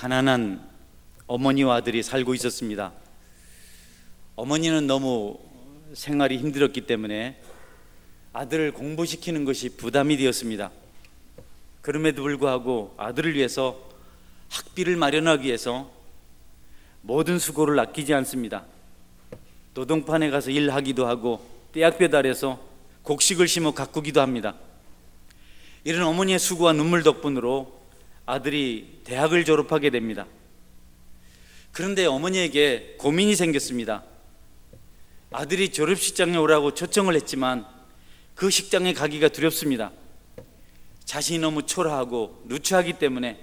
가난한 어머니와 아들이 살고 있었습니다. 어머니는 너무 생활이 힘들었기 때문에 아들을 공부시키는 것이 부담이 되었습니다. 그럼에도 불구하고 아들을 위해서 학비를 마련하기 위해서 모든 수고를 아끼지 않습니다. 노동판에 가서 일하기도 하고 떼약 배달해서 곡식을 심어 가꾸기도 합니다. 이런 어머니의 수고와 눈물 덕분으로 아들이 대학을 졸업하게 됩니다. 그런데 어머니에게 고민이 생겼습니다. 아들이 졸업식장에 오라고 초청을 했지만 그 식장에 가기가 두렵습니다. 자신이 너무 초라하고 누추하기 때문에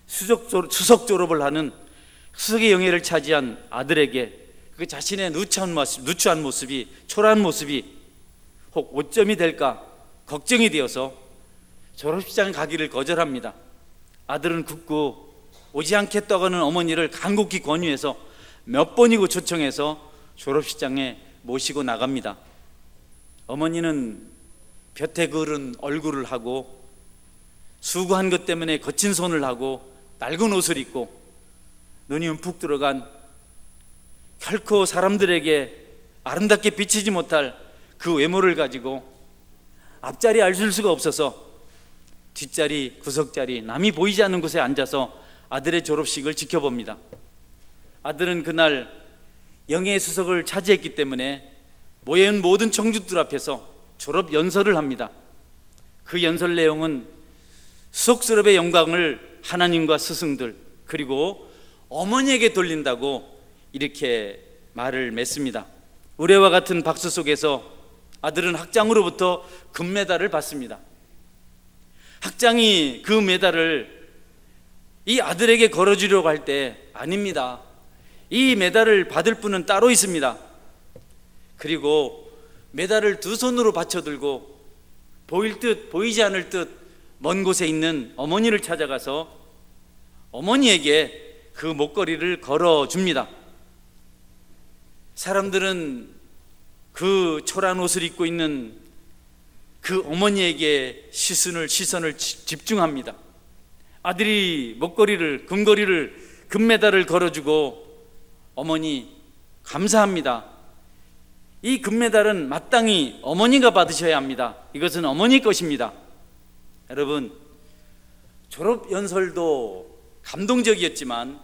수석 졸업을 하는 수석의 영예를 차지한 아들에게 그 자신의 누추한 모습이, 초라한 모습이 혹 오점이 될까 걱정이 되어서 졸업식장에 가기를 거절합니다. 아들은 굳고 오지 않겠다고 하는 어머니를 간곡히 권유해서 몇 번이고 초청해서 졸업식장에 모시고 나갑니다. 어머니는 볕에 그을은 얼굴을 하고 수고한 것 때문에 거친 손을 하고 낡은 옷을 입고 눈이 움푹 들어간 결코 사람들에게 아름답게 비치지 못할 그 외모를 가지고 앞자리 앉을 수가 없어서 뒷자리, 구석자리, 남이 보이지 않는 곳에 앉아서 아들의 졸업식을 지켜봅니다. 아들은 그날 영예의 수석을 차지했기 때문에 모여있는 모든 청중들 앞에서 졸업 연설을 합니다. 그 연설 내용은 수석 졸업의 영광을 하나님과 스승들 그리고 어머니에게 돌린다고 이렇게 말을 맺습니다. 우레와 같은 박수 속에서 아들은 학장으로부터 금메달을 받습니다. 학장이 그 메달을 이 아들에게 걸어주려고 할 때 아닙니다. 이 메달을 받을 분은 따로 있습니다. 그리고 메달을 두 손으로 받쳐들고 보일 듯 보이지 않을 듯 먼 곳에 있는 어머니를 찾아가서 어머니에게 그 목걸이를 걸어줍니다. 사람들은 그 초라한 옷을 입고 있는 그 어머니에게 시선을 집중합니다. 아들이 목걸이를, 금메달을 걸어주고 어머니 감사합니다. 이 금메달은 마땅히 어머니가 받으셔야 합니다. 이것은 어머니 것입니다. 여러분, 졸업 연설도 감동적이었지만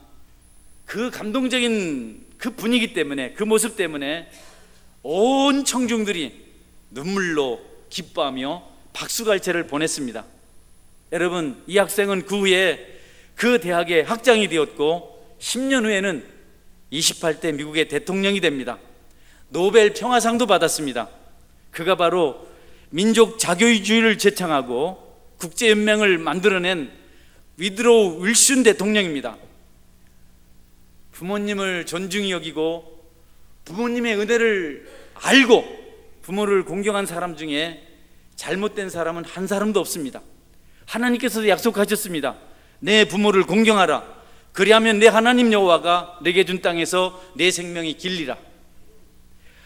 그 감동적인 그 분위기 때문에, 그 모습 때문에 온 청중들이 눈물로 기뻐하며 박수갈채를 보냈습니다. 여러분, 이 학생은 그 후에 그 대학의 학장이 되었고 10년 후에는 28대 미국의 대통령이 됩니다. 노벨 평화상도 받았습니다. 그가 바로 민족 자교주의를 제창하고 국제연맹을 만들어낸 위드로우 윌슨 대통령입니다. 부모님을 존중히 여기고 부모님의 은혜를 알고 부모를 공경한 사람 중에 잘못된 사람은 한 사람도 없습니다. 하나님께서도 약속하셨습니다. 내 부모를 공경하라. 그리하면 내 하나님 여호와가 내게 준 땅에서 내 생명이 길리라.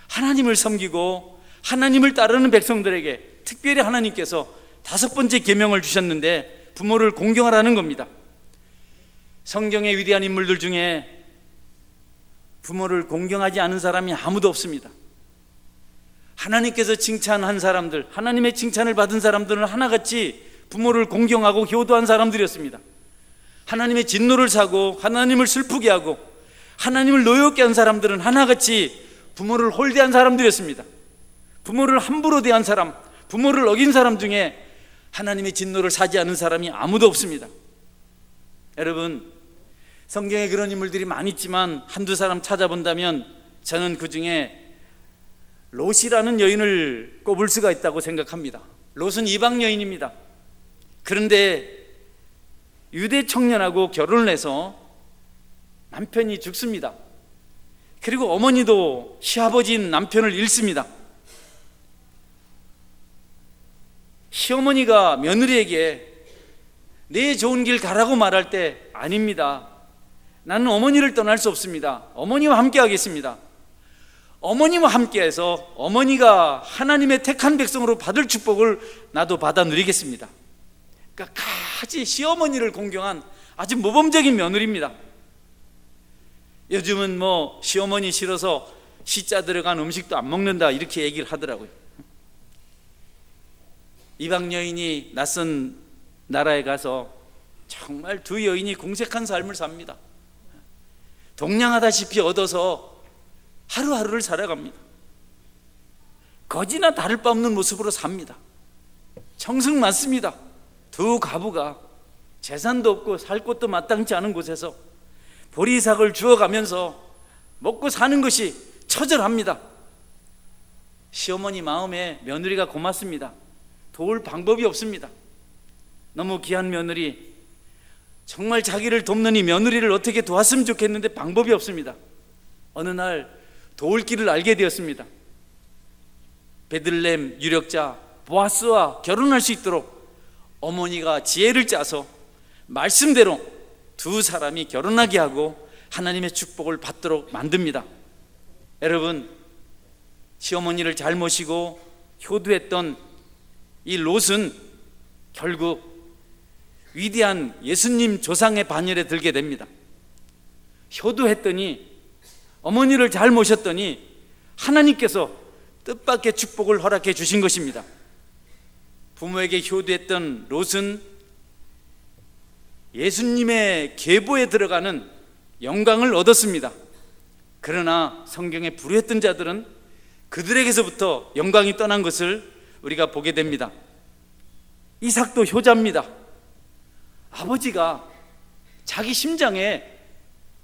하나님을 섬기고 하나님을 따르는 백성들에게 특별히 하나님께서 5번째 계명을 주셨는데 부모를 공경하라는 겁니다. 성경의 위대한 인물들 중에 부모를 공경하지 않은 사람이 아무도 없습니다. 하나님께서 칭찬한 사람들, 하나님의 칭찬을 받은 사람들은 하나같이 부모를 공경하고 효도한 사람들이었습니다. 하나님의 진노를 사고 하나님을 슬프게 하고 하나님을 노엽게 한 사람들은 하나같이 부모를 홀대한 사람들이었습니다. 부모를 함부로 대한 사람, 부모를 어긴 사람 중에 하나님의 진노를 사지 않은 사람이 아무도 없습니다. 여러분, 성경에 그런 인물들이 많이 있지만 한두 사람 찾아본다면 저는 그 중에 롯이라는 여인을 꼽을 수가 있다고 생각합니다. 롯은 이방 여인입니다. 그런데 유대 청년하고 결혼을 해서 남편이 죽습니다. 그리고 어머니도 시아버지인 남편을 잃습니다. 시어머니가 며느리에게 내 좋은 길 가라고 말할 때 아닙니다. 나는 어머니를 떠날 수 없습니다. 어머니와 함께 하겠습니다. 어머니와 함께해서 어머니가 하나님의 택한 백성으로 받을 축복을 나도 받아 누리겠습니다. 끝까지 시어머니를 공경한 아주 모범적인 며느리입니다. 요즘은 뭐 시어머니 싫어서 시자 들어간 음식도 안 먹는다 이렇게 얘기를 하더라고요. 이방 여인이 낯선 나라에 가서 정말 두 여인이 공색한 삶을 삽니다. 동냥하다시피 얻어서 하루하루를 살아갑니다. 거지나 다를 바 없는 모습으로 삽니다. 청승 많습니다. 두 가부가 재산도 없고 살 곳도 마땅치 않은 곳에서 보리삭을 주워가면서 먹고 사는 것이 처절합니다. 시어머니 마음에 며느리가 고맙습니다. 도울 방법이 없습니다. 너무 귀한 며느리, 정말 자기를 돕는 이 며느리를 어떻게 도왔으면 좋겠는데 방법이 없습니다. 어느 날 도울 길을 알게 되었습니다. 베들레헴 유력자 보아스와 결혼할 수 있도록 어머니가 지혜를 짜서 말씀대로 두 사람이 결혼하게 하고 하나님의 축복을 받도록 만듭니다. 여러분, 시어머니를 잘 모시고 효도했던 이 롯은 결국 위대한 예수님 조상의 반열에 들게 됩니다. 효도했더니, 어머니를 잘 모셨더니 하나님께서 뜻밖의 축복을 허락해 주신 것입니다. 부모에게 효도했던 롯은 예수님의 계보에 들어가는 영광을 얻었습니다. 그러나 성경에 불효했던 자들은 그들에게서부터 영광이 떠난 것을 우리가 보게 됩니다. 이삭도 효자입니다. 아버지가 자기 심장에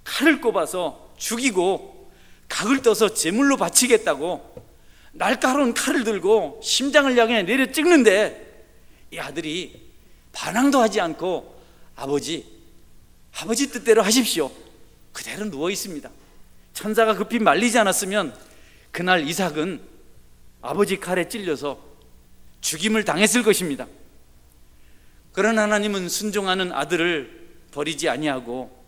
칼을 꼽아서 죽이고 각을 떠서 제물로 바치겠다고 날카로운 칼을 들고 심장을 향해 내려 찍는데 이 아들이 반항도 하지 않고 아버지 뜻대로 하십시오. 그대로 누워 있습니다. 천사가 급히 말리지 않았으면 그날 이삭은 아버지 칼에 찔려서 죽임을 당했을 것입니다. 그러나 하나님은 순종하는 아들을 버리지 아니하고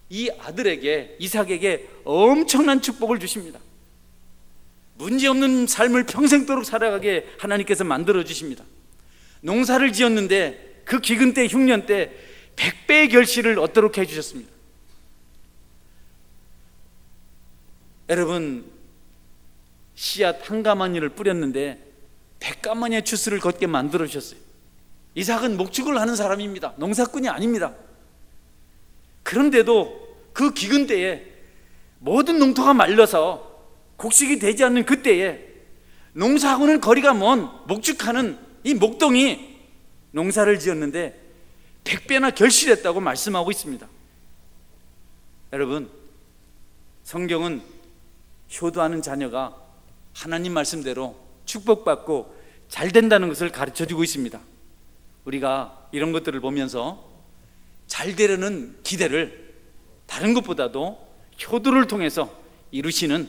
이 아들에게, 이삭에게 엄청난 축복을 주십니다. 문제없는 삶을 평생도록 살아가게 하나님께서 만들어 주십니다. 농사를 지었는데 그 기근 때, 흉년 때 100배의 결실을 얻도록 해주셨습니다. 여러분, 씨앗 한 가마니를 뿌렸는데 100가마니의 추수를 걷게 만들어 주셨어요. 이삭은 목축을 하는 사람입니다. 농사꾼이 아닙니다. 그런데도 그 기근 때에 모든 농토가 말려서 곡식이 되지 않는 그때에 농사하고는 거리가 먼 목축하는 이 목동이 농사를 지었는데 100배나 결실했다고 말씀하고 있습니다. 여러분, 성경은 효도하는 자녀가 하나님 말씀대로 축복받고 잘 된다는 것을 가르쳐주고 있습니다. 우리가 이런 것들을 보면서 잘 되려는 기대를 다른 것보다도 효도를 통해서 이루시는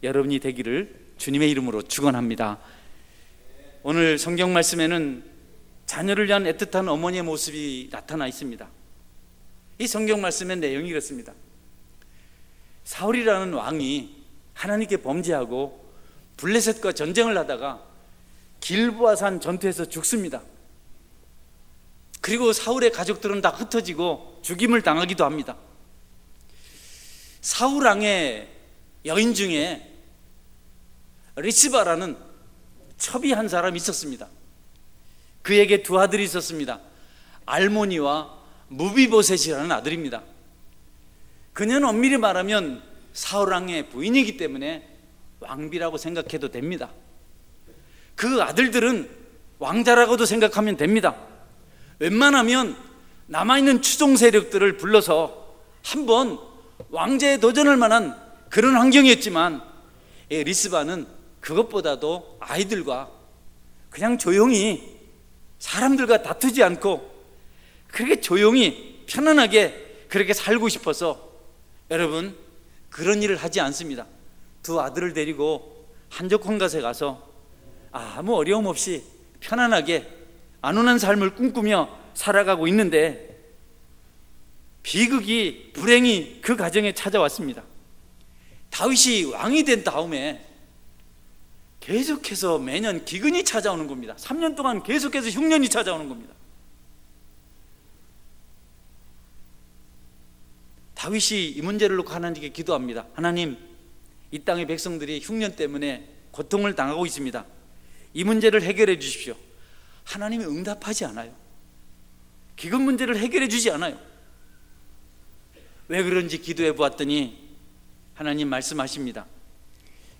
여러분이 되기를 주님의 이름으로 축원합니다. 오늘 성경 말씀에는 자녀를 위한 애틋한 어머니의 모습이 나타나 있습니다. 이 성경 말씀의 내용이 이렇습니다. 사울이라는 왕이 하나님께 범죄하고 블레셋과 전쟁을 하다가 길보아산 전투에서 죽습니다. 그리고 사울의 가족들은 다 흩어지고 죽임을 당하기도 합니다. 사울 왕의 여인 중에 리스바라는 첩이 한 사람이 있었습니다. 그에게 두 아들이 있었습니다. 알모니와 무비보셋이라는 아들입니다. 그녀는 엄밀히 말하면 사울 왕의 부인이기 때문에 왕비라고 생각해도 됩니다. 그 아들들은 왕자라고도 생각하면 됩니다. 웬만하면 남아있는 추종 세력들을 불러서 한번 왕제에 도전할 만한 그런 환경이었지만 리스바는 그것보다도 아이들과 그냥 조용히 사람들과 다투지 않고 그렇게 조용히 편안하게 그렇게 살고 싶어서 여러분 그런 일을 하지 않습니다. 두 아들을 데리고 한적 혼갓에 가서 아무 어려움 없이 편안하게 안온한 삶을 꿈꾸며 살아가고 있는데 비극이, 불행이 그 가정에 찾아왔습니다. 다윗이 왕이 된 다음에 계속해서 매년 기근이 찾아오는 겁니다. 3년 동안 계속해서 흉년이 찾아오는 겁니다. 다윗이 이 문제를 놓고 하나님께 기도합니다. 하나님, 이 땅의 백성들이 흉년 때문에 고통을 당하고 있습니다. 이 문제를 해결해 주십시오. 하나님이 응답하지 않아요. 기근 문제를 해결해 주지 않아요. 왜 그런지 기도해 보았더니 하나님 말씀하십니다.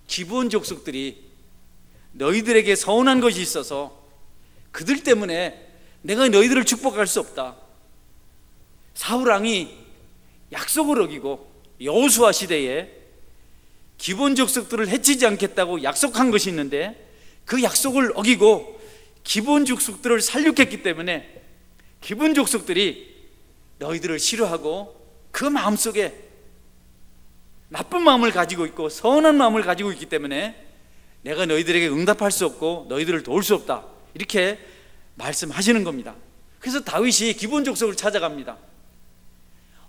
기브온 족속들이 너희들에게 서운한 것이 있어서 그들 때문에 내가 너희들을 축복할 수 없다. 사울 왕이 약속을 어기고 여호수아 시대에 기브온 족속들을 해치지 않겠다고 약속한 것이 있는데 그 약속을 어기고 기브온 족속들을 살육했기 때문에 기브온 족속들이 너희들을 싫어하고 그 마음속에 나쁜 마음을 가지고 있고 서운한 마음을 가지고 있기 때문에 내가 너희들에게 응답할 수 없고 너희들을 도울 수 없다, 이렇게 말씀하시는 겁니다. 그래서 다윗이 기브온 족속을 찾아갑니다.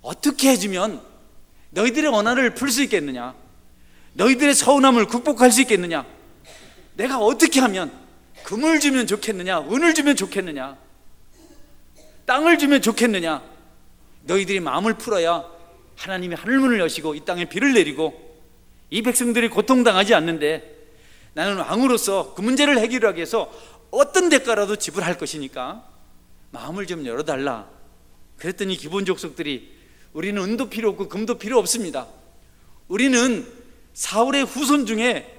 어떻게 해주면 너희들의 원한을 풀 수 있겠느냐? 너희들의 서운함을 극복할 수 있겠느냐? 내가 어떻게 하면 금을 주면 좋겠느냐? 은을 주면 좋겠느냐? 땅을 주면 좋겠느냐? 너희들이 마음을 풀어야 하나님이 하늘문을 여시고 이 땅에 비를 내리고 이 백성들이 고통당하지 않는데 나는 왕으로서 그 문제를 해결하기 위해서 어떤 대가라도 지불할 것이니까 마음을 좀 열어달라. 그랬더니 기브온 족속들이 우리는 은도 필요 없고 금도 필요 없습니다. 우리는 사울의 후손 중에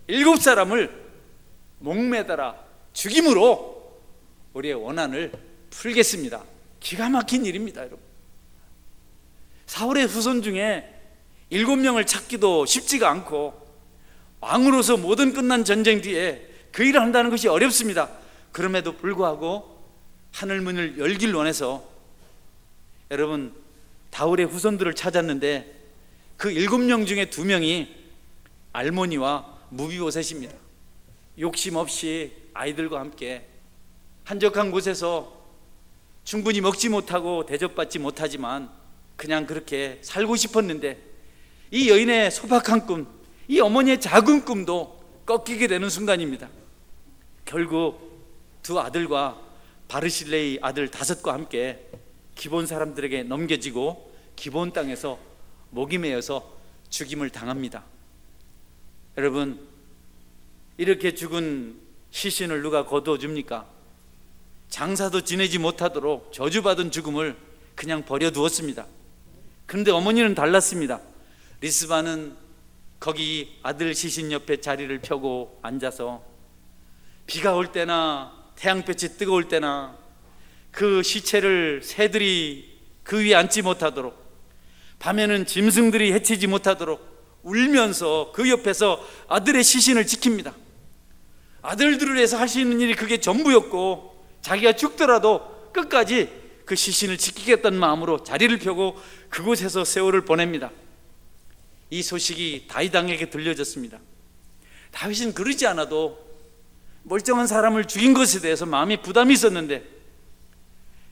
7사람을 목매달아 죽임으로 우리의 원한을 풀겠습니다. 기가 막힌 일입니다, 여러분. 사울의 후손 중에 7명을 찾기도 쉽지가 않고 왕으로서 모든 끝난 전쟁 뒤에 그 일을 한다는 것이 어렵습니다. 그럼에도 불구하고 하늘문을 열길 원해서 여러분 다울의 후손들을 찾았는데 그 7명 중에 2명이 알모니와 무비보셋입니다. 욕심 없이 아이들과 함께 한적한 곳에서 충분히 먹지 못하고 대접받지 못하지만 그냥 그렇게 살고 싶었는데 이 여인의 소박한 꿈, 이 어머니의 작은 꿈도 꺾이게 되는 순간입니다. 결국 2 아들과 바르실레이 아들 5과 함께 기브온 사람들에게 넘겨지고 기브온 땅에서 목이 메어서 죽임을 당합니다. 여러분, 이렇게 죽은 시신을 누가 거두어줍니까? 장사도 지내지 못하도록 저주받은 죽음을 그냥 버려두었습니다. 그런데 어머니는 달랐습니다. 리스바는 거기 아들 시신 옆에 자리를 펴고 앉아서 비가 올 때나 태양볕이 뜨거울 때나 그 시체를 새들이 그 위에 앉지 못하도록, 밤에는 짐승들이 해치지 못하도록 울면서 그 옆에서 아들의 시신을 지킵니다. 아들들을 위해서 할 수 있는 일이 그게 전부였고 자기가 죽더라도 끝까지 그 시신을 지키겠다는 마음으로 자리를 펴고 그곳에서 세월을 보냅니다. 이 소식이 다윗 왕에게 들려졌습니다. 다윗은 그러지 않아도 멀쩡한 사람을 죽인 것에 대해서 마음이 부담이 있었는데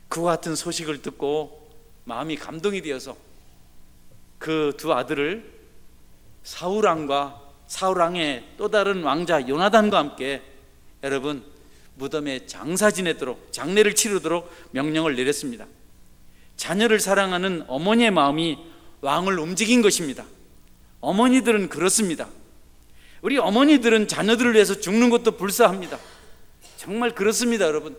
그와 같은 소식을 듣고 마음이 감동이 되어서 그 2 아들을 사울왕과 사울왕의 또 다른 왕자 요나단과 함께 여러분 무덤에 장사 지내도록, 장례를 치르도록 명령을 내렸습니다. 자녀를 사랑하는 어머니의 마음이 왕을 움직인 것입니다. 어머니들은 그렇습니다. 우리 어머니들은 자녀들을 위해서 죽는 것도 불사합니다. 정말 그렇습니다, 여러분.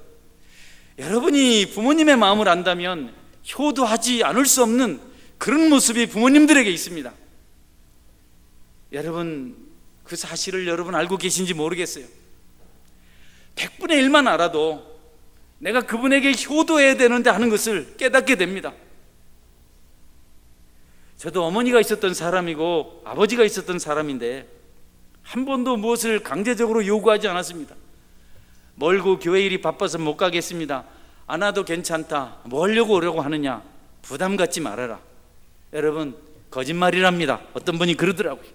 여러분이 부모님의 마음을 안다면 효도하지 않을 수 없는 그런 모습이 부모님들에게 있습니다. 여러분, 그 사실을 여러분 알고 계신지 모르겠어요. 100분의 1만 알아도 내가 그분에게 효도해야 되는데 하는 것을 깨닫게 됩니다. 저도 어머니가 있었던 사람이고 아버지가 있었던 사람인데 한 번도 무엇을 강제적으로 요구하지 않았습니다. 멀고 교회 일이 바빠서 못 가겠습니다. 안 와도 괜찮다. 뭐 하려고 오려고 하느냐. 부담 갖지 말아라. 여러분, 거짓말이랍니다. 어떤 분이 그러더라고요.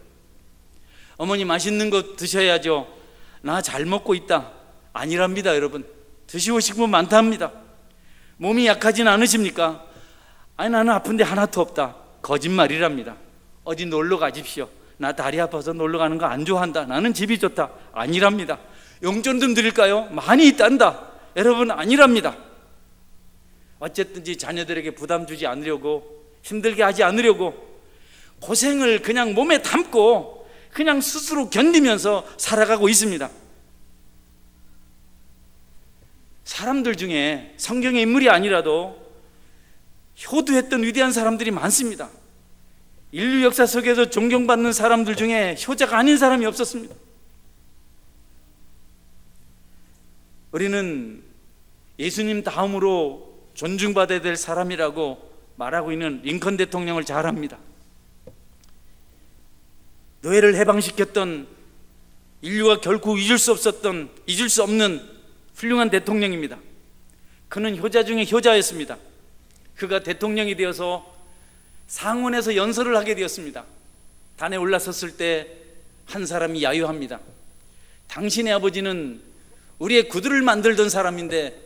어머니 맛있는 거 드셔야죠. 나 잘 먹고 있다. 아니랍니다, 여러분. 드시고 싶은 분 많다 합니다. 몸이 약하진 않으십니까? 아니, 나는 아픈데 하나도 없다. 거짓말이랍니다. 어디 놀러 가십시오. 나 다리 아파서 놀러 가는 거 안 좋아한다. 나는 집이 좋다. 아니랍니다. 용돈 좀 드릴까요? 많이 있단다. 여러분, 아니랍니다. 어쨌든지 자녀들에게 부담 주지 않으려고 힘들게 하지 않으려고 고생을 그냥 몸에 담고 그냥 스스로 견디면서 살아가고 있습니다. 사람들 중에 성경의 인물이 아니라도 효도했던 위대한 사람들이 많습니다. 인류 역사 속에서 존경받는 사람들 중에 효자가 아닌 사람이 없었습니다. 우리는 예수님 다음으로 존중받아야 될 사람이라고 말하고 있는 링컨 대통령을 잘 압니다. 노예를 해방시켰던, 인류가 결코 잊을 수 없는 훌륭한 대통령입니다. 그는 효자 중에 효자였습니다. 그가 대통령이 되어서 상원에서 연설을 하게 되었습니다. 단에 올라섰을 때 한 사람이 야유합니다. 당신의 아버지는 우리의 구두를 만들던 사람인데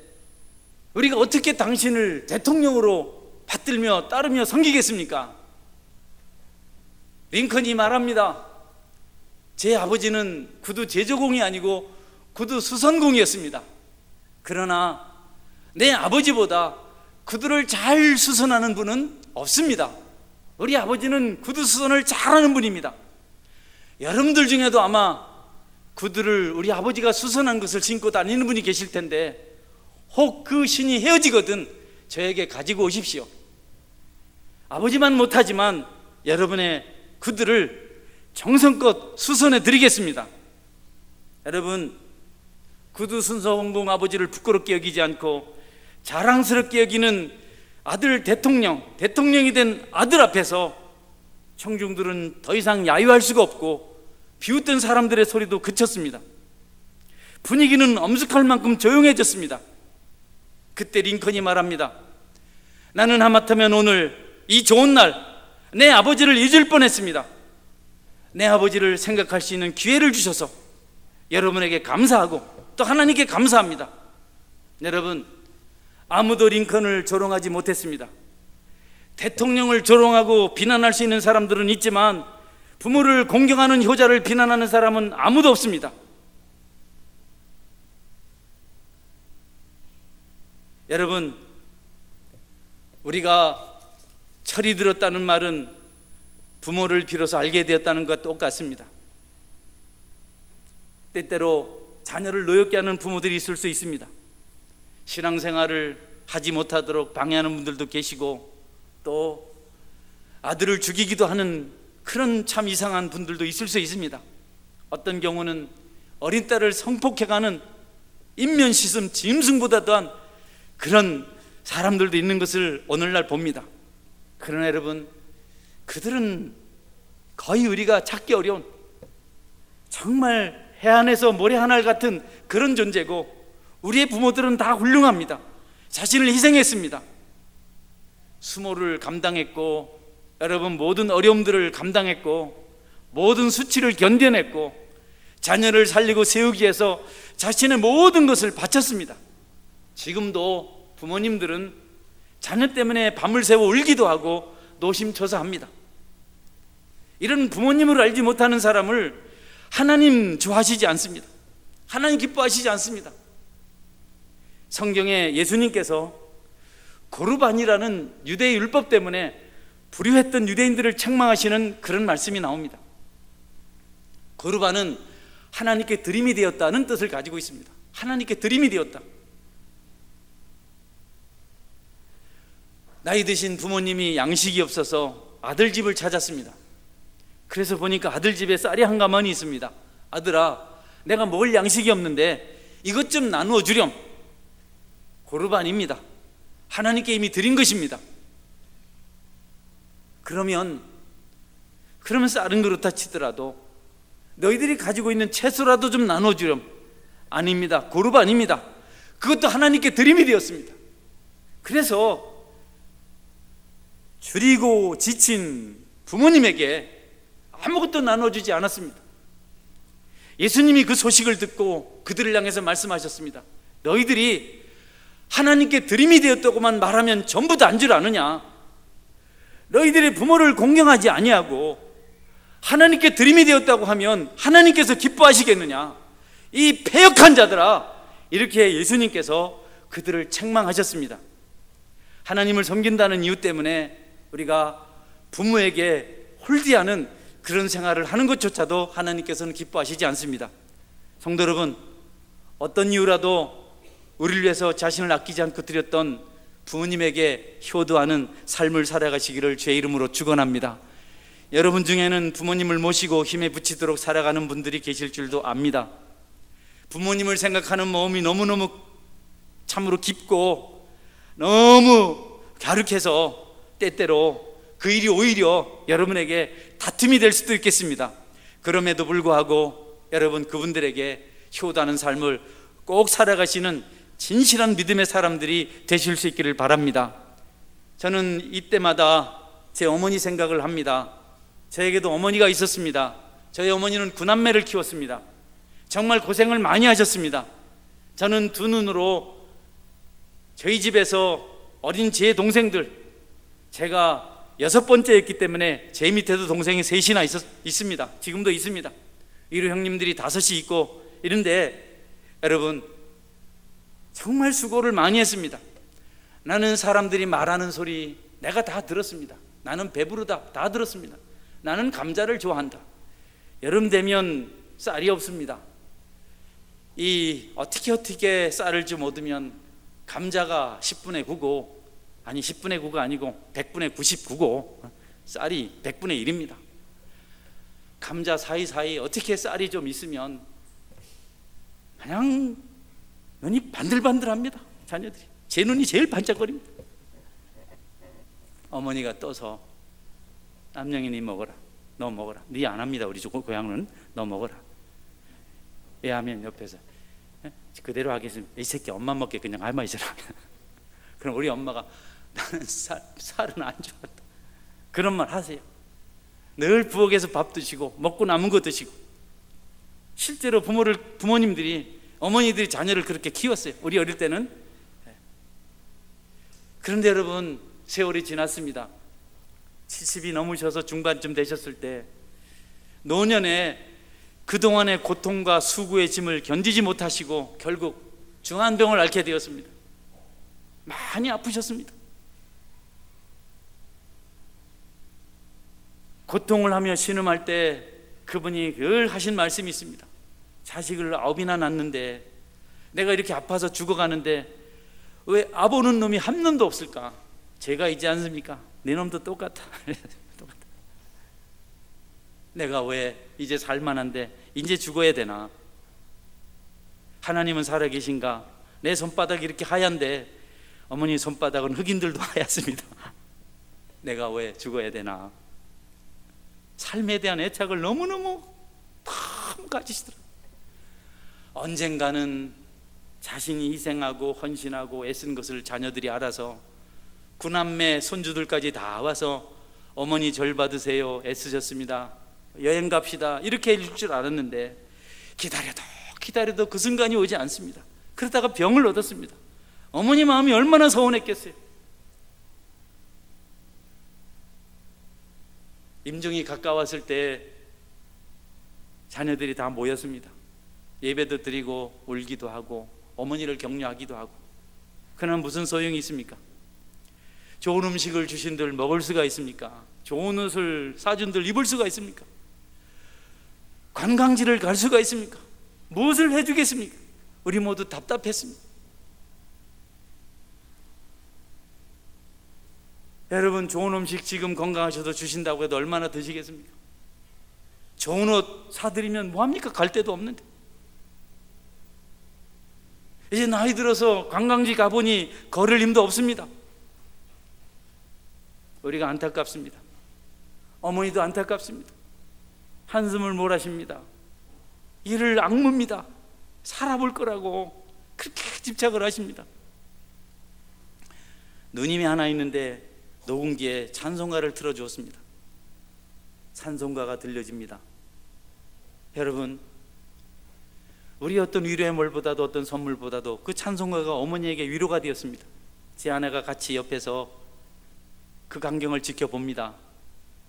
우리가 어떻게 당신을 대통령으로 받들며 따르며 섬기겠습니까? 링컨이 말합니다. 제 아버지는 구두 제조공이 아니고 구두 수선공이었습니다. 그러나 내 아버지보다 구두를 잘 수선하는 분은 없습니다. 우리 아버지는 구두 수선을 잘하는 분입니다. 여러분들 중에도 아마 구두를 우리 아버지가 수선한 것을 신고 다니는 분이 계실 텐데 혹 그 신이 헤어지거든 저에게 가지고 오십시오. 아버지만 못하지만 여러분의 구두를 정성껏 수선해 드리겠습니다. 여러분, 구두 순서공공 아버지를 부끄럽게 여기지 않고 자랑스럽게 여기는 아들 대통령이 된 아들 앞에서 청중들은 더 이상 야유할 수가 없고 비웃던 사람들의 소리도 그쳤습니다. 분위기는 엄숙할 만큼 조용해졌습니다. 그때 링컨이 말합니다. 나는 하마터면 오늘 이 좋은 날 내 아버지를 잊을 뻔했습니다. 내 아버지를 생각할 수 있는 기회를 주셔서 여러분에게 감사하고 또 하나님께 감사합니다. 여러분, 아무도 링컨을 조롱하지 못했습니다. 대통령을 조롱하고 비난할 수 있는 사람들은 있지만 부모를 공경하는 효자를 비난하는 사람은 아무도 없습니다. 여러분, 우리가 철이 들었다는 말은 부모를 빌어서 알게 되었다는 것과 똑같습니다. 때때로 자녀를 노엽게 하는 부모들이 있을 수 있습니다. 신앙생활을 하지 못하도록 방해하는 분들도 계시고 또 아들을 죽이기도 하는 그런 참 이상한 분들도 있을 수 있습니다. 어떤 경우는 어린 딸을 성폭행하는 인면시슴 짐승보다 더한 그런 사람들도 있는 것을 오늘날 봅니다. 그러나 여러분, 그들은 거의 우리가 찾기 어려운 정말 해안에서 모래 한 알 같은 그런 존재고 우리의 부모들은 다 훌륭합니다. 자신을 희생했습니다. 수모를 감당했고 여러분 모든 어려움들을 감당했고 모든 수치를 견뎌냈고 자녀를 살리고 세우기 위해서 자신의 모든 것을 바쳤습니다. 지금도 부모님들은 자녀 때문에 밤을 새워 울기도 하고 노심초사합니다. 이런 부모님을 알지 못하는 사람을 하나님 좋아하시지 않습니다. 하나님 기뻐하시지 않습니다. 성경에 예수님께서 고르반이라는 유대의 율법 때문에 불효했던 유대인들을 책망하시는 그런 말씀이 나옵니다. 고르반은 하나님께 드림이 되었다는 뜻을 가지고 있습니다. 하나님께 드림이 되었다. 나이 드신 부모님이 양식이 없어서 아들 집을 찾았습니다. 그래서 보니까 아들 집에 쌀이 한 가마니 있습니다. 아들아, 내가 먹을 양식이 없는데 이것 좀 나누어 주렴. 고르반입니다. 하나님께 이미 드린 것입니다. 그러면 쌀은 그렇다 치더라도 너희들이 가지고 있는 채소라도 좀 나누어 주렴. 아닙니다. 고르반입니다. 그것도 하나님께 드림이 되었습니다. 그래서 줄이고 지친 부모님에게 아무것도 나눠주지 않았습니다. 예수님이 그 소식을 듣고 그들을 향해서 말씀하셨습니다. 너희들이 하나님께 드림이 되었다고만 말하면 전부 다 안 줄 아느냐? 너희들이 부모를 공경하지 아니하고 하나님께 드림이 되었다고 하면 하나님께서 기뻐하시겠느냐? 이 패역한 자들아! 이렇게 예수님께서 그들을 책망하셨습니다. 하나님을 섬긴다는 이유 때문에 우리가 부모에게 홀디하는 그런 생활을 하는 것조차도 하나님께서는 기뻐하시지 않습니다. 성도 여러분, 어떤 이유라도 우리를 위해서 자신을 아끼지 않고 드렸던 부모님에게 효도하는 삶을 살아가시기를 주의 이름으로 축원합니다. 여러분 중에는 부모님을 모시고 힘에 부치도록 살아가는 분들이 계실 줄도 압니다. 부모님을 생각하는 마음이 너무너무 참으로 깊고 너무 갸륵해서 때때로 그 일이 오히려 여러분에게 다툼이 될 수도 있겠습니다. 그럼에도 불구하고 여러분, 그분들에게 효도하는 삶을 꼭 살아가시는 진실한 믿음의 사람들이 되실 수 있기를 바랍니다. 저는 이때마다 제 어머니 생각을 합니다. 저에게도 어머니가 있었습니다. 저희 어머니는 9남매를 키웠습니다. 정말 고생을 많이 하셨습니다. 저는 두 눈으로 저희 집에서 어린 제 동생들, 제가 6번째였기 때문에 제 밑에도 동생이 셋이나 있습니다. 지금도 있습니다. 위로 형님들이 5이 있고 이런데 여러분, 정말 수고를 많이 했습니다. 나는 사람들이 말하는 소리 내가 다 들었습니다. 나는 배부르다 다 들었습니다. 나는 감자를 좋아한다. 여름 되면 쌀이 없습니다. 어떻게 쌀을 좀 얻으면 감자가 10분의 9고, 아니 10분의 9가 아니고 100분의 99고 쌀이 100분의 1입니다. 감자 사이사이 어떻게 쌀이 좀 있으면 그냥 눈이 반들반들합니다. 자녀들이 제 눈이 제일 반짝거립니다. 어머니가 떠서 남영이니 먹어라, 너 먹어라. 네 안 합니다. 우리 고향은 너 먹어라. 왜 하면 옆에서 그대로 하겠습니다. 이 새끼 엄마 먹게 그냥 알마 있으라. 그럼 우리 엄마가 나는 살은 안 좋았다, 그런 말 하세요. 늘 부엌에서 밥 드시고 먹고 남은 거 드시고. 실제로 부모님들이, 어머니들이 자녀를 그렇게 키웠어요. 우리 어릴 때는. 그런데 여러분, 세월이 지났습니다. 70이 넘으셔서 중반쯤 되셨을 때 노년에 그동안의 고통과 수고의 짐을 견디지 못하시고 결국 중환병을 앓게 되었습니다. 많이 아프셨습니다. 고통을 하며 신음할 때 그분이 늘 하신 말씀이 있습니다. 자식을 9이나 낳는데 내가 이렇게 아파서 죽어가는데 왜 아보는 놈이 한 놈도 없을까? 제가 있지 않습니까? 네 놈도 똑같아. 똑같아. 내가 왜 이제 살만한데 이제 죽어야 되나? 하나님은 살아계신가? 내 손바닥이 이렇게 하얀데 어머니 손바닥은 흑인들도 하얗습니다. 내가 왜 죽어야 되나? 삶에 대한 애착을 너무너무 참 가지시더라고요. 언젠가는 자신이 희생하고 헌신하고 애쓴 것을 자녀들이 알아서 9남매 손주들까지 다 와서 어머니 절 받으세요, 애쓰셨습니다, 여행 갑시다, 이렇게 해줄 줄 알았는데 기다려도 그 순간이 오지 않습니다. 그러다가 병을 얻었습니다. 어머니 마음이 얼마나 서운했겠어요. 임종이 가까웠을 때 자녀들이 다 모였습니다. 예배도 드리고 울기도 하고 어머니를 격려하기도 하고. 그러나 무슨 소용이 있습니까? 좋은 음식을 주신들 먹을 수가 있습니까? 좋은 옷을 사준들 입을 수가 있습니까? 관광지를 갈 수가 있습니까? 무엇을 해주겠습니까? 우리 모두 답답했습니다. 여러분, 좋은 음식 지금 건강하셔도 주신다고 해도 얼마나 드시겠습니까? 좋은 옷 사드리면 뭐합니까? 갈 데도 없는데. 이제 나이 들어서 관광지 가보니 걸을 힘도 없습니다. 우리가 안타깝습니다. 어머니도 안타깝습니다. 한숨을 몰아쉽니다. 이를 악무입니다. 살아볼 거라고 그렇게 집착을 하십니다. 누님이 하나 있는데 녹음기에 찬송가를 틀어주었습니다. 찬송가가 들려집니다. 여러분, 우리 어떤 위로의 말보다도 어떤 선물보다도 그 찬송가가 어머니에게 위로가 되었습니다. 제 아내가 같이 옆에서 그 광경을 지켜봅니다.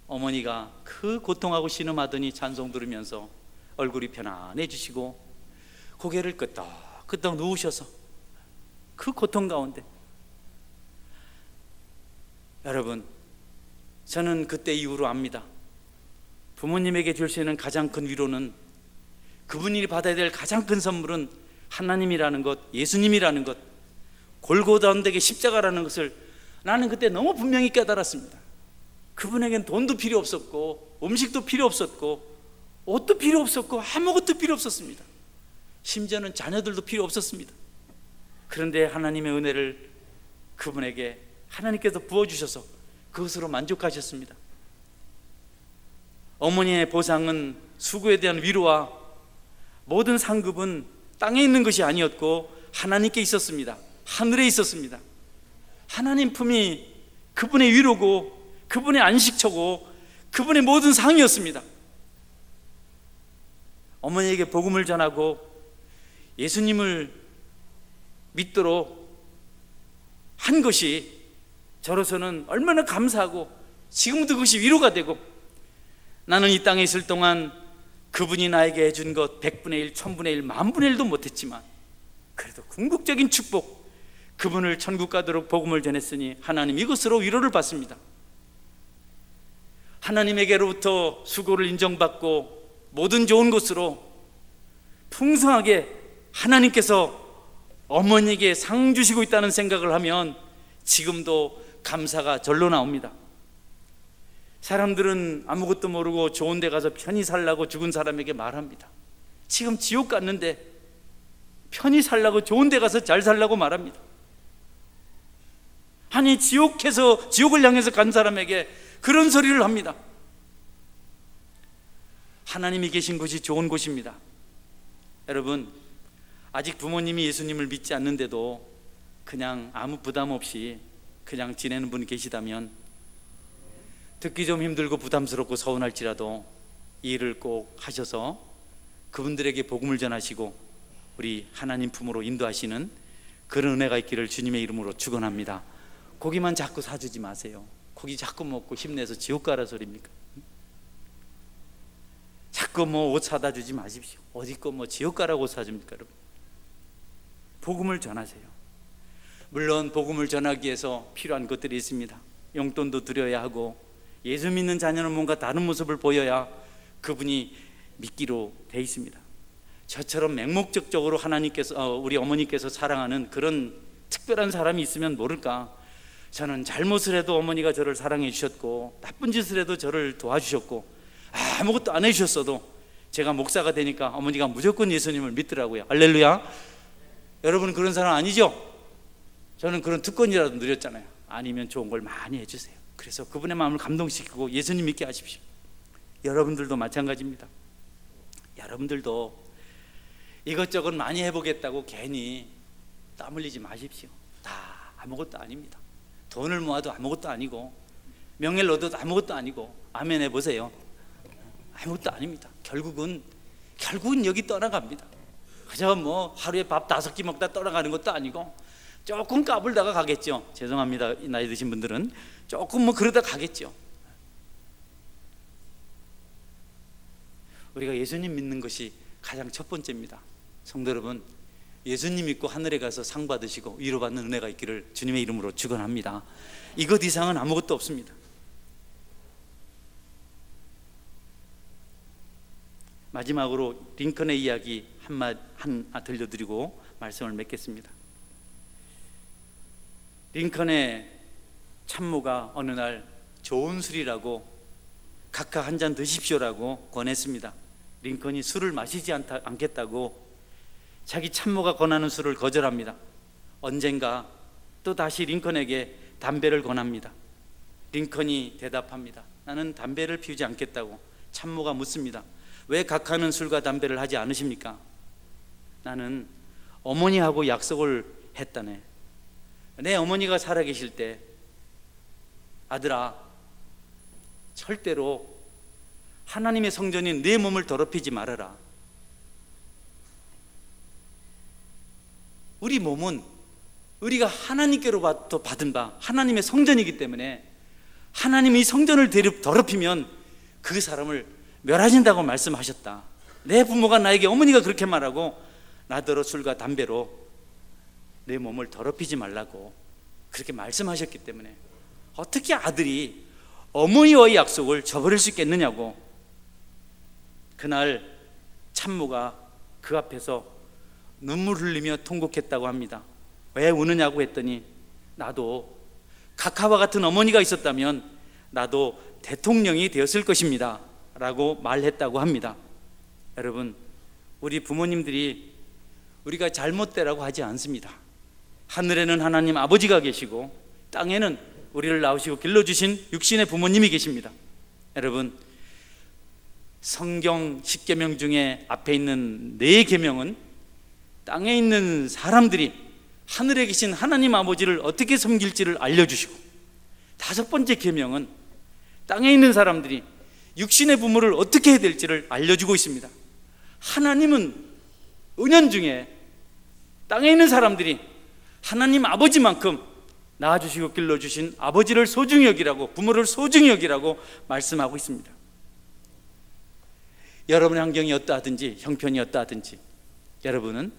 어머니가 그 고통하고 신음하더니 찬송 들으면서 얼굴이 편안해지시고 고개를 끄덕끄덕 누우셔서 그 고통 가운데, 여러분, 저는 그때 이후로 압니다. 부모님에게 줄 수 있는 가장 큰 위로는, 그분이 받아야 될 가장 큰 선물은 하나님이라는 것, 예수님이라는 것, 골고다 언덕의 십자가라는 것을 나는 그때 너무 분명히 깨달았습니다. 그분에겐 돈도 필요 없었고, 음식도 필요 없었고, 옷도 필요 없었고, 아무것도 필요 없었습니다. 심지어는 자녀들도 필요 없었습니다. 그런데 하나님의 은혜를 그분에게 하나님께서 부어주셔서 그것으로 만족하셨습니다. 어머니의 보상은 수고에 대한 위로와 모든 상급은 땅에 있는 것이 아니었고 하나님께 있었습니다. 하늘에 있었습니다. 하나님 품이 그분의 위로고 그분의 안식처고 그분의 모든 상이었습니다. 어머니에게 복음을 전하고 예수님을 믿도록 한 것이 저로서는 얼마나 감사하고 지금도 그것이 위로가 되고, 나는 이 땅에 있을 동안 그분이 나에게 해준 것 100분의 1, 1000분의 1, 만분의 1도 못했지만 그래도 궁극적인 축복, 그분을 천국 가도록 복음을 전했으니 하나님 이것으로 위로를 받습니다. 하나님에게로부터 수고를 인정받고 모든 좋은 것으로 풍성하게 하나님께서 어머니에게 상 주시고 있다는 생각을 하면 지금도 감사가 절로 나옵니다. 사람들은 아무것도 모르고 좋은 데 가서 편히 살라고 죽은 사람에게 말합니다. 지금 지옥 갔는데 편히 살라고 좋은 데 가서 잘 살라고 말합니다. 아니, 지옥을 향해서 간 사람에게 그런 소리를 합니다. 하나님이 계신 곳이 좋은 곳입니다. 여러분, 아직 부모님이 예수님을 믿지 않는데도 그냥 아무 부담 없이 그냥 지내는 분이 계시다면, 듣기 좀 힘들고 부담스럽고 서운할지라도 이 일을 꼭 하셔서 그분들에게 복음을 전하시고 우리 하나님 품으로 인도하시는 그런 은혜가 있기를 주님의 이름으로 축원합니다. 고기만 자꾸 사주지 마세요. 고기 자꾸 먹고 힘내서 지옥 가라 소리입니까? 자꾸 옷 사다 주지 마십시오. 어디 거 지옥 가라고 사줍니까? 여러분, 복음을 전하세요. 물론 복음을 전하기 위해서 필요한 것들이 있습니다. 용돈도 드려야 하고, 예수 믿는 자녀는 뭔가 다른 모습을 보여야 그분이 믿기로 돼 있습니다. 저처럼 맹목적으로 하나님께서, 우리 어머니께서 사랑하는 그런 특별한 사람이 있으면 모를까. 저는 잘못을 해도 어머니가 저를 사랑해 주셨고, 나쁜 짓을 해도 저를 도와주셨고, 아무것도 안 해주셨어도 제가 목사가 되니까 어머니가 무조건 예수님을 믿더라고요. 할렐루야. 여러분, 그런 사람 아니죠? 저는 그런 특권이라도 누렸잖아요. 아니면 좋은 걸 많이 해주세요. 그래서 그분의 마음을 감동시키고 예수님 믿게 하십시오. 여러분들도 마찬가지입니다. 여러분들도 이것저것 많이 해보겠다고 괜히 땀 흘리지 마십시오. 다 아무것도 아닙니다. 돈을 모아도 아무것도 아니고, 명예를 얻어도 아무것도 아니고. 아멘 해보세요. 아무것도 아닙니다. 결국은 여기 떠나갑니다. 그저 하루에 밥 5끼 먹다 떠나가는 것도 아니고, 조금 까불다가 가겠죠. 죄송합니다, 나이 드신 분들은. 조금 그러다 가겠죠. 우리가 예수님 믿는 것이 가장 첫 번째입니다. 성도 여러분, 예수님 믿고 하늘에 가서 상 받으시고 위로받는 은혜가 있기를 주님의 이름으로 축원합니다. 이것 이상은 아무것도 없습니다. 마지막으로 링컨의 이야기 하나 들려드리고 말씀을 맺겠습니다. 링컨의 참모가 어느 날 좋은 술이라고 각각 한 잔 드십시오라고 권했습니다. 링컨이 술을 마시지 않겠다고 자기 참모가 권하는 술을 거절합니다. 언젠가 또 다시 링컨에게 담배를 권합니다. 링컨이 대답합니다. 나는 담배를 피우지 않겠다고. 참모가 묻습니다. 왜 각하는 술과 담배를 하지 않으십니까? 나는 어머니하고 약속을 했다네. 내 어머니가 살아계실 때, 아들아, 절대로 하나님의 성전인 내 몸을 더럽히지 말아라. 우리 몸은 우리가 하나님께로부터 받은 바 하나님의 성전이기 때문에 하나님이 이 성전을 더럽히면 그 사람을 멸하신다고 말씀하셨다. 내 부모가 나에게, 어머니가 그렇게 말하고 나더러 술과 담배로 내 몸을 더럽히지 말라고 그렇게 말씀하셨기 때문에 어떻게 아들이 어머니와의 약속을 저버릴 수 있겠느냐고. 그날 참모가 그 앞에서 눈물 흘리며 통곡했다고 합니다. 왜 우느냐고 했더니 나도 각하와 같은 어머니가 있었다면 나도 대통령이 되었을 것입니다 라고 말했다고 합니다. 여러분, 우리 부모님들이 우리가 잘못되라고 하지 않습니다. 하늘에는 하나님 아버지가 계시고 땅에는 우리를 낳으시고 길러주신 육신의 부모님이 계십니다. 여러분, 성경 10계명 중에 앞에 있는 4계명은 땅에 있는 사람들이 하늘에 계신 하나님 아버지를 어떻게 섬길지를 알려주시고, 5번째 계명은 땅에 있는 사람들이 육신의 부모를 어떻게 해야 될지를 알려주고 있습니다. 하나님은 은연중에 땅에 있는 사람들이 하나님 아버지만큼 낳아주시고 길러주신 아버지를 소중히 여기라고, 부모를 소중히 여기라고 말씀하고 있습니다. 여러분의 환경이 어떠하든지 형편이 어떠하든지 여러분은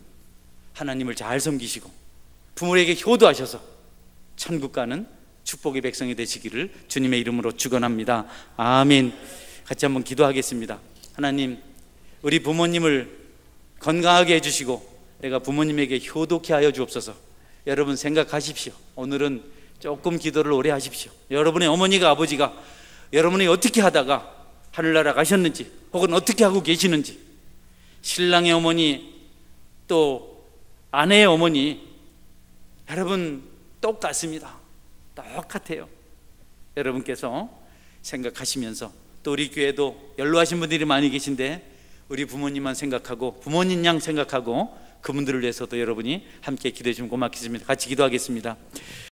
하나님을 잘 섬기시고 부모에게 효도하셔서 천국 가는 축복의 백성이 되시기를 주님의 이름으로 축원합니다. 아멘. 같이 한번 기도하겠습니다. 하나님, 우리 부모님을 건강하게 해주시고 내가 부모님에게 효도케 하여 주옵소서. 여러분 생각하십시오. 오늘은 조금 기도를 오래 하십시오. 여러분의 어머니가 아버지가 여러분이 어떻게 하다가 하늘나라 가셨는지, 혹은 어떻게 하고 계시는지, 신랑의 어머니 또 아내의 어머니, 여러분 똑같습니다. 똑같아요. 여러분께서 생각하시면서, 또 우리 교회도 연로하신 분들이 많이 계신데 우리 부모님만 생각하고 부모님 양 생각하고 그분들을 위해서도 여러분이 함께 기도해 주면 고맙겠습니다. 같이 기도하겠습니다.